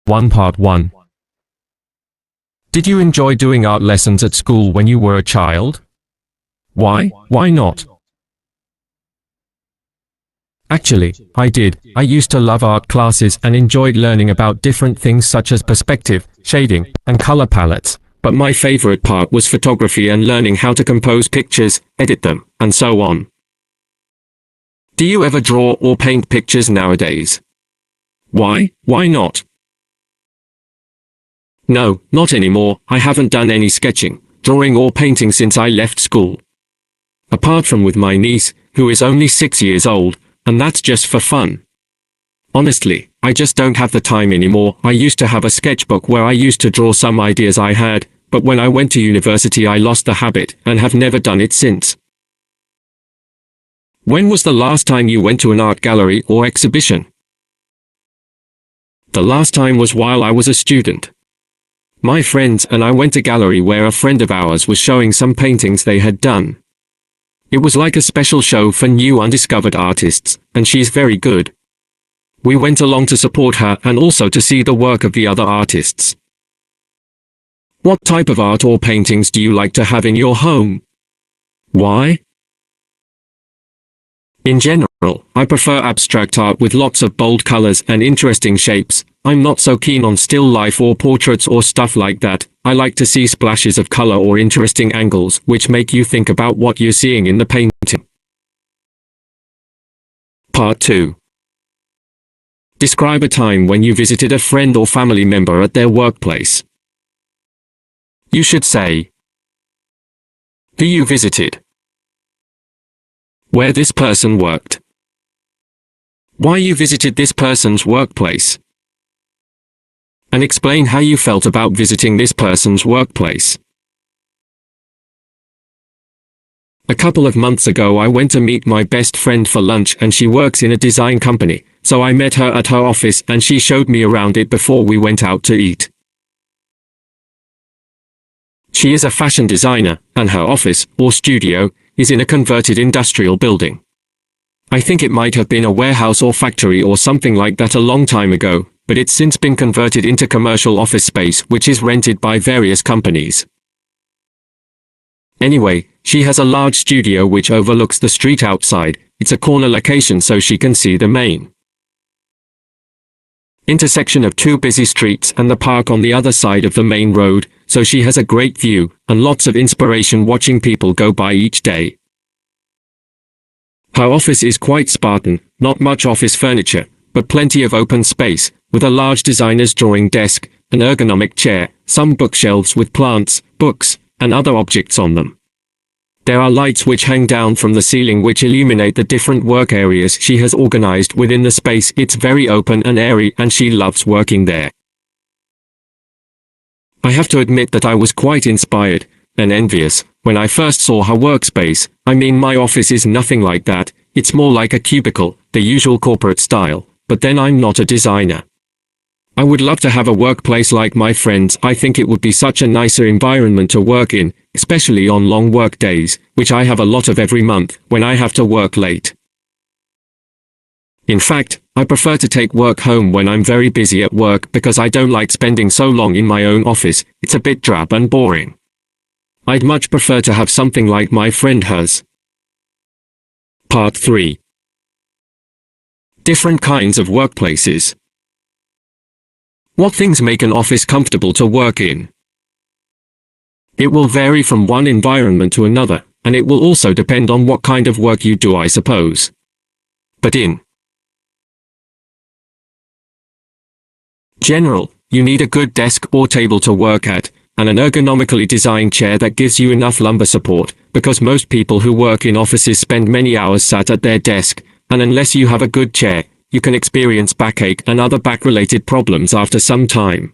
1 Part 1. Did you enjoy doing art lessons at school when you were a child? Why? Why not? Actually, I did. I used to love art classes and enjoyed learning about different things such as perspective, shading, and color palettes. But my favorite part was photography and learning how to compose pictures, edit them, and so on. Do you ever draw or paint pictures nowadays? Why? Why not? No, not anymore. I haven't done any sketching, drawing or painting since I left school. Apart from with my niece, who is only 6 years old, and that's just for fun. Honestly, I just don't have the time anymore. I used to have a sketchbook where I used to draw some ideas I had, but when I went to university I lost the habit and have never done it since. When was the last time you went to an art gallery or exhibition? The last time was while I was a student. My friends and I went to a gallery where a friend of ours was showing some paintings they had done. It was like a special show for new undiscovered artists, and she's very good. We went along to support her and also to see the work of the other artists. What type of art or paintings do you like to have in your home? Why? In general, I prefer abstract art with lots of bold colors and interesting shapes. I'm not so keen on still life or portraits or stuff like that. I like to see splashes of color or interesting angles which make you think about what you're seeing in the painting. Part 2. Describe a time when you visited a friend or family member at their workplace. You should say, who you visited, where this person worked, why you visited this person's workplace, and explain how you felt about visiting this person's workplace. A couple of months ago I went to meet my best friend for lunch and she works in a design company, so I met her at her office and she showed me around it before we went out to eat. She is a fashion designer, and her office, or studio, is in a converted industrial building. I think it might have been a warehouse or factory or something like that a long time ago, but it's since been converted into commercial office space which is rented by various companies. Anyway, she has a large studio which overlooks the street outside. It's a corner location so she can see the main intersection of two busy streets and the park on the other side of the main road, so she has a great view and lots of inspiration watching people go by each day. Her office is quite Spartan, not much office furniture, but plenty of open space, with a large designer's drawing desk, an ergonomic chair, some bookshelves with plants, books, and other objects on them. There are lights which hang down from the ceiling which illuminate the different work areas she has organized within the space. It's very open and airy and she loves working there. I have to admit that I was quite inspired and envious when I first saw her workspace. I mean, my office is nothing like that. It's more like a cubicle, the usual corporate style, but then I'm not a designer. I would love to have a workplace like my friend's. I think it would be such a nicer environment to work in, especially on long work days, which I have a lot of every month, when I have to work late. In fact, I prefer to take work home when I'm very busy at work because I don't like spending so long in my own office. It's a bit drab and boring. I'd much prefer to have something like my friend has. Part 3. Different kinds of workplaces. What things make an office comfortable to work in? It will vary from one environment to another, and it will also depend on what kind of work you do, I suppose. But in general, you need a good desk or table to work at, and an ergonomically designed chair that gives you enough lumbar support, because most people who work in offices spend many hours sat at their desk, and unless you have a good chair, you can experience backache and other back-related problems after some time.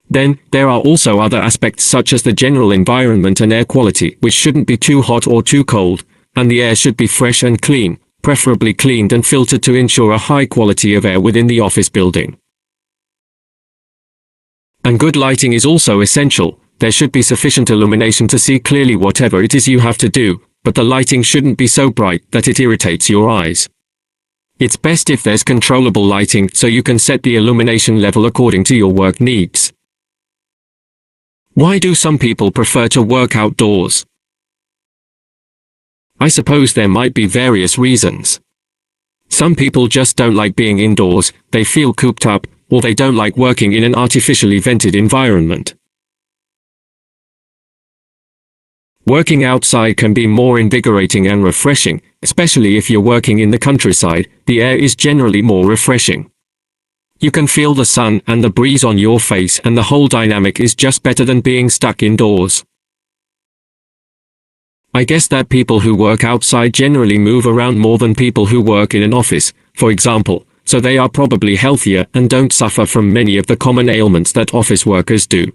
Then, there are also other aspects such as the general environment and air quality, which shouldn't be too hot or too cold, and the air should be fresh and clean, preferably cleaned and filtered to ensure a high quality of air within the office building. And good lighting is also essential. There should be sufficient illumination to see clearly whatever it is you have to do, but the lighting shouldn't be so bright that it irritates your eyes. It's best if there's controllable lighting so you can set the illumination level according to your work needs. Why do some people prefer to work outdoors? I suppose there might be various reasons. Some people just don't like being indoors, they feel cooped up, or they don't like working in an artificially vented environment. Working outside can be more invigorating and refreshing, especially if you're working in the countryside. The air is generally more refreshing. You can feel the sun and the breeze on your face, and the whole dynamic is just better than being stuck indoors. I guess that people who work outside generally move around more than people who work in an office, for example, so they are probably healthier and don't suffer from many of the common ailments that office workers do.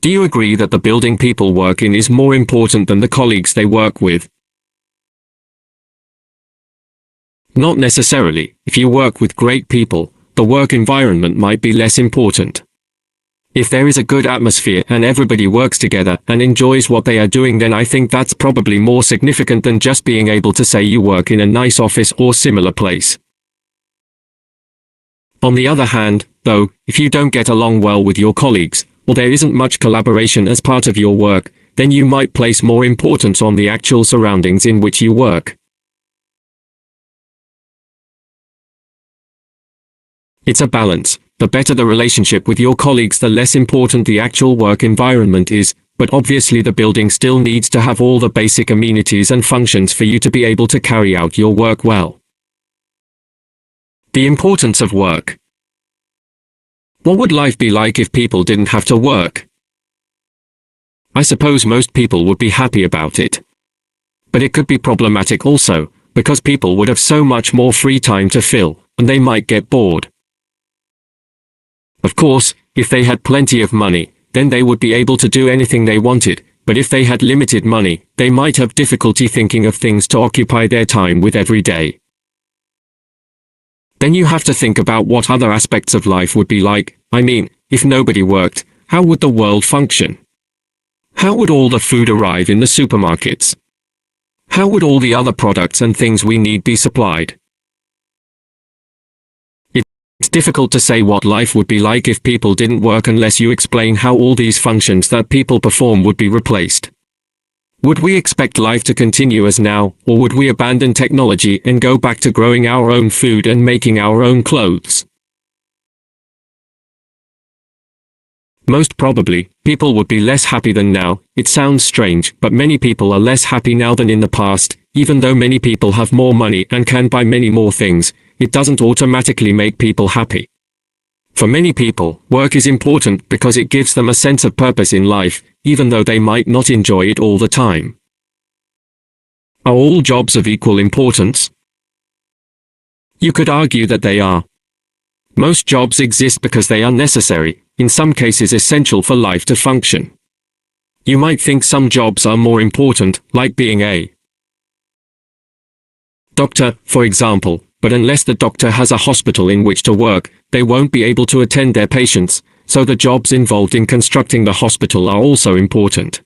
Do you agree that the building people work in is more important than the colleagues they work with? Not necessarily. If you work with great people, the work environment might be less important. If there is a good atmosphere and everybody works together and enjoys what they are doing, then I think that's probably more significant than just being able to say you work in a nice office or similar place. On the other hand, though, if you don't get along well with your colleagues, or there isn't much collaboration as part of your work, then you might place more importance on the actual surroundings in which you work. It's a balance. The better the relationship with your colleagues, the less important the actual work environment is, but obviously the building still needs to have all the basic amenities and functions for you to be able to carry out your work well. The importance of work. What would life be like if people didn't have to work? I suppose most people would be happy about it. But it could be problematic also, because people would have so much more free time to fill, and they might get bored. Of course, if they had plenty of money, then they would be able to do anything they wanted, but if they had limited money, they might have difficulty thinking of things to occupy their time with every day. Then you have to think about what other aspects of life would be like. I mean, if nobody worked, how would the world function? How would all the food arrive in the supermarkets? How would all the other products and things we need be supplied? It's difficult to say what life would be like if people didn't work unless you explain how all these functions that people perform would be replaced. Would we expect life to continue as now, or would we abandon technology and go back to growing our own food and making our own clothes? Most probably, people would be less happy than now. It sounds strange, but many people are less happy now than in the past. Even though many people have more money and can buy many more things, it doesn't automatically make people happy. For many people, work is important because it gives them a sense of purpose in life, even though they might not enjoy it all the time. Are all jobs of equal importance? You could argue that they are. Most jobs exist because they are necessary, in some cases essential for life to function. You might think some jobs are more important, like being a doctor, for example, but unless the doctor has a hospital in which to work, they won't be able to attend their patients, so the jobs involved in constructing the hospital are also important.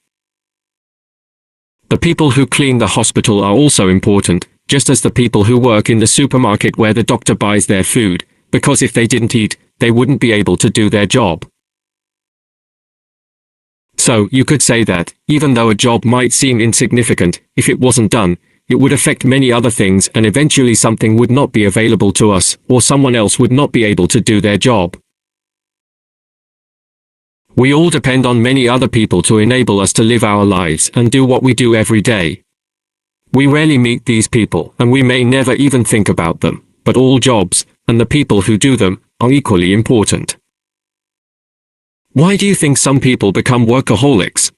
The people who clean the hospital are also important, just as the people who work in the supermarket where the doctor buys their food, because if they didn't eat, they wouldn't be able to do their job. So, you could say that, even though a job might seem insignificant, if it wasn't done, it would affect many other things, and eventually something would not be available to us, or someone else would not be able to do their job. We all depend on many other people to enable us to live our lives and do what we do every day. We rarely meet these people, and we may never even think about them, but all jobs, and the people who do them, are equally important. Why do you think some people become workaholics?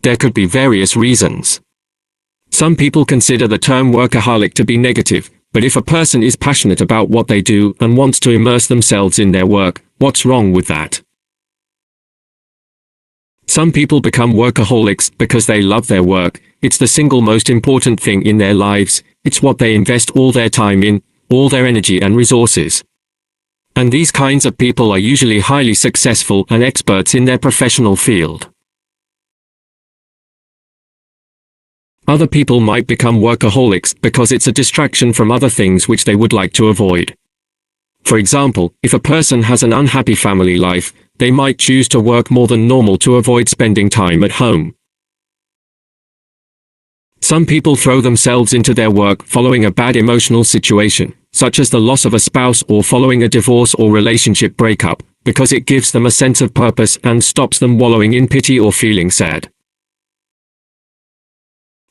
There could be various reasons. Some people consider the term workaholic to be negative, but if a person is passionate about what they do and wants to immerse themselves in their work, what's wrong with that? Some people become workaholics because they love their work. It's the single most important thing in their lives. It's what they invest all their time in, all their energy and resources. And these kinds of people are usually highly successful and experts in their professional field. Other people might become workaholics because it's a distraction from other things which they would like to avoid. For example, if a person has an unhappy family life, they might choose to work more than normal to avoid spending time at home. Some people throw themselves into their work following a bad emotional situation, such as the loss of a spouse or following a divorce or relationship breakup, because it gives them a sense of purpose and stops them wallowing in pity or feeling sad.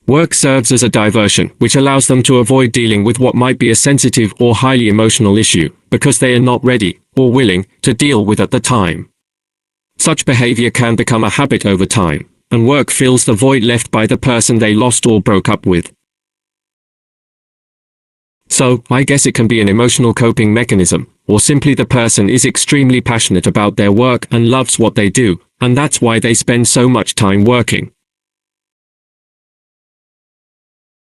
Work serves as a diversion, which allows them to avoid dealing with what might be a sensitive or highly emotional issue, because they are not ready, or willing, to deal with at the time. Such behavior can become a habit over time, and work fills the void left by the person they lost or broke up with. So, I guess it can be an emotional coping mechanism, or simply the person is extremely passionate about their work and loves what they do, and that's why they spend so much time working.